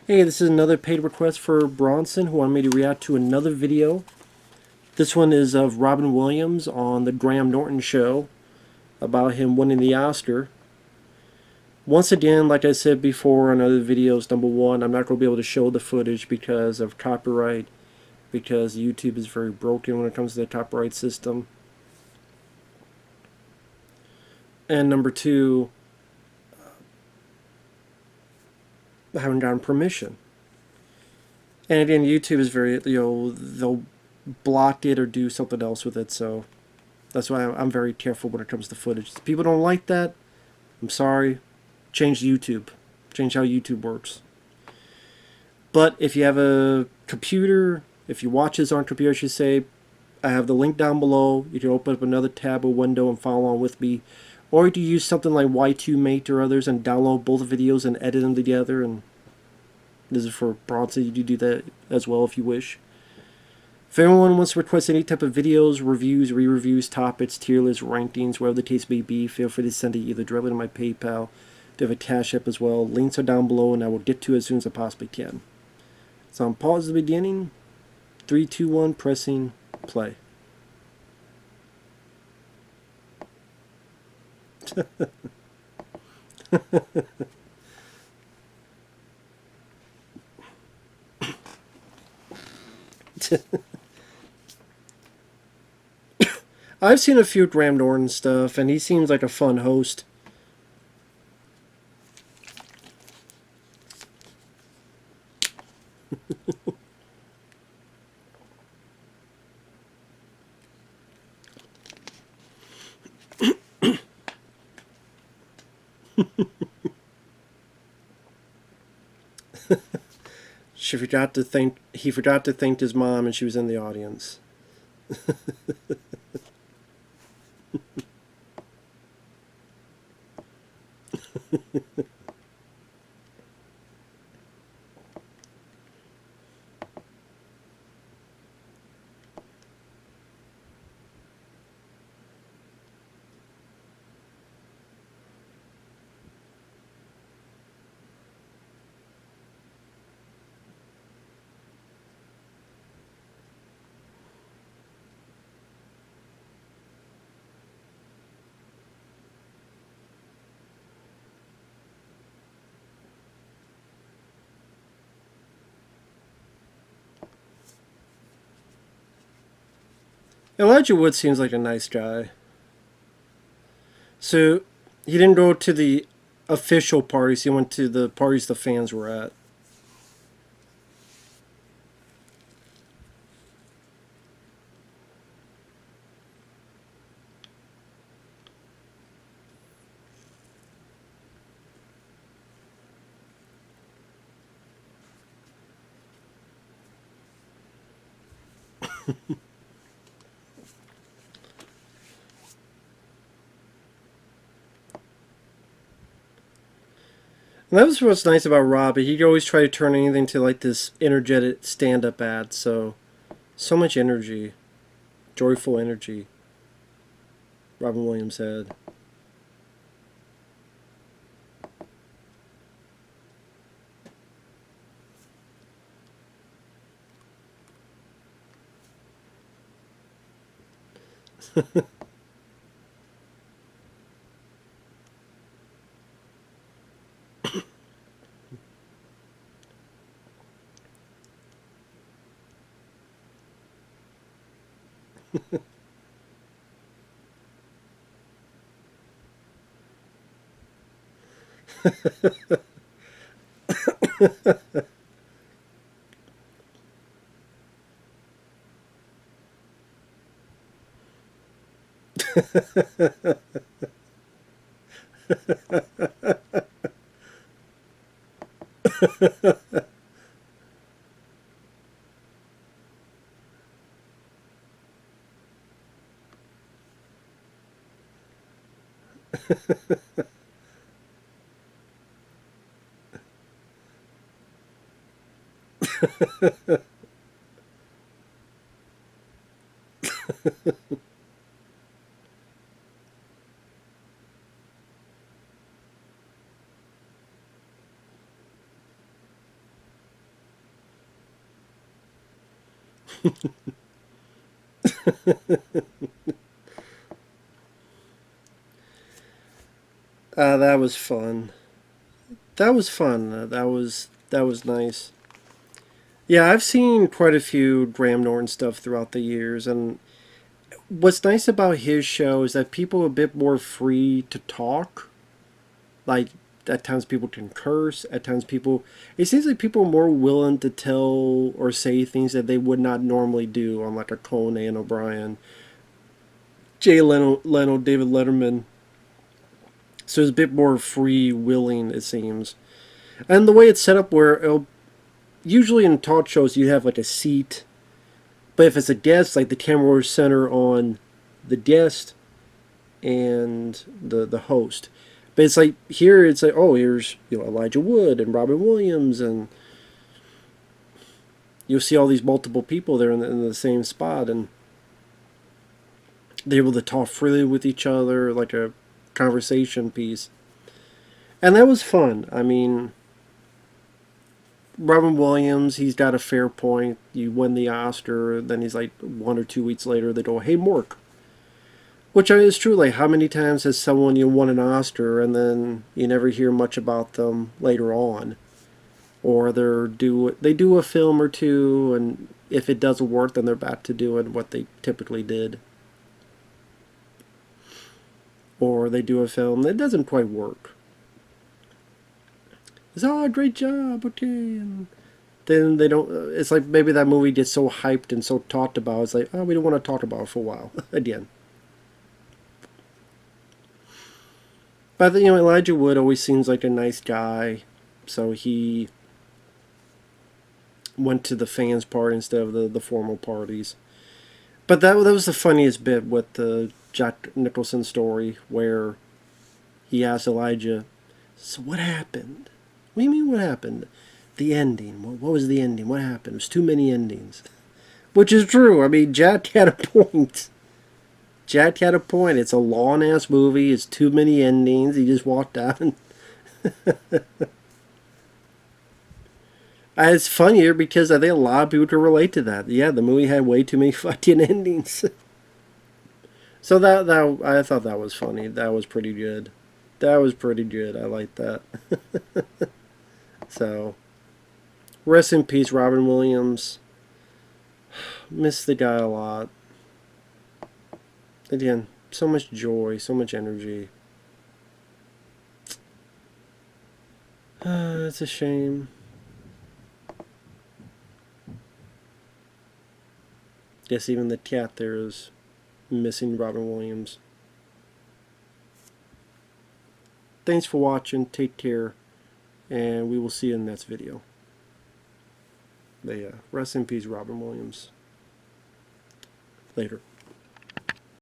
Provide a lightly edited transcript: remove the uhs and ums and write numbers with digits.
Hey, this is another paid request for Bronson who wanted me to react to another video. This one is of Robin Williams on the Graham Norton show about him winning the Oscar. Once again, like I said before on other videos, number one, I'm not going to be able to show the footage because of copyright, because YouTube is very broken when it comes to the copyright system. And number two, I haven't gotten permission. And again, YouTube is very, they'll block it or do something else with it, so that's why I'm very careful when it comes to footage. If people don't like that, I'm sorry. Change YouTube. Change how YouTube works. But if you have a computer, if you watch this on a computer, I should say, I have the link down below. You can open up another tab or window and follow along with me. Or you can use something like Y2Mate or others and download both videos and edit them together. And this is for Bronson. You do that as well if you wish. If anyone wants to request any type of videos, reviews, re-reviews, topics, tier lists, rankings, whatever the case may be, feel free to send it either directly to my PayPal. They have a CashApp as well. Links are down below and I will get to it as soon as I possibly can. So I'm pause at the beginning. 3, 2, 1, pressing play. I've seen a few Graham Norton stuff, and he seems like a fun host. He forgot to thank his mom, and she was in the audience. Elijah Wood seems like a nice guy. So, he didn't go to the official parties, he went to the parties the fans were at. And that was what's nice about Robbie. He'd always try to turn anything to like this energetic stand-up ad. So much energy, joyful energy. Robin Williams had. That was fun. That was fun. That was nice. Yeah, I've seen quite a few Graham Norton stuff throughout the years, and what's nice about his show is that people are a bit more free to talk. Like, at times people can curse. At times people, it seems like people are more willing to tell or say things that they would not normally do on like a Conan O'Brien, Jay Leno, David Letterman. So it's a bit more free willing, it seems. And the way it's set up, where usually in talk shows you have like a seat, but if it's a guest, like the camera will center on the guest and the host. But it's like here, it's like, oh, here's Elijah Wood and Robin Williams, and you'll see all these multiple people there in the same spot, and they're able to talk freely with each other, like a conversation piece. And that was fun. I mean, Robin Williams, he's got a fair point. You win the Oscar, then he's like 1 or 2 weeks later, they go, "Hey, Mork." Which is true. Like, how many times has someone won an Oscar and then you never hear much about them later on, or they do a film or two, and if it doesn't work, then they're back to doing what they typically did, or they do a film that doesn't quite work. It's a great job, okay, and then they don't. It's like maybe that movie gets so hyped and so talked about. It's like, oh, we don't want to talk about it for a while again. But Elijah Wood always seems like a nice guy, so he went to the fans part instead of the formal parties. But that was the funniest bit with the Jack Nicholson story, where he asked Elijah, "So what happened? What do you mean what happened? The ending. What was the ending? What happened? There's too many endings." Which is true. I mean, Jack had a point. Jack had a point. It's a long ass movie. It's too many endings. He just walked out and it's funnier because I think a lot of people can relate to that. Yeah, the movie had way too many fucking endings. So that I thought that was funny. That was pretty good. That was pretty good. I like that. So, rest in peace, Robin Williams. Miss the guy a lot. Again, so much joy, so much energy. It's a shame. Guess even the cat there is missing Robin Williams. Thanks for watching. Take care. And we will see you in the next video. But yeah, rest in peace, Robin Williams. Later.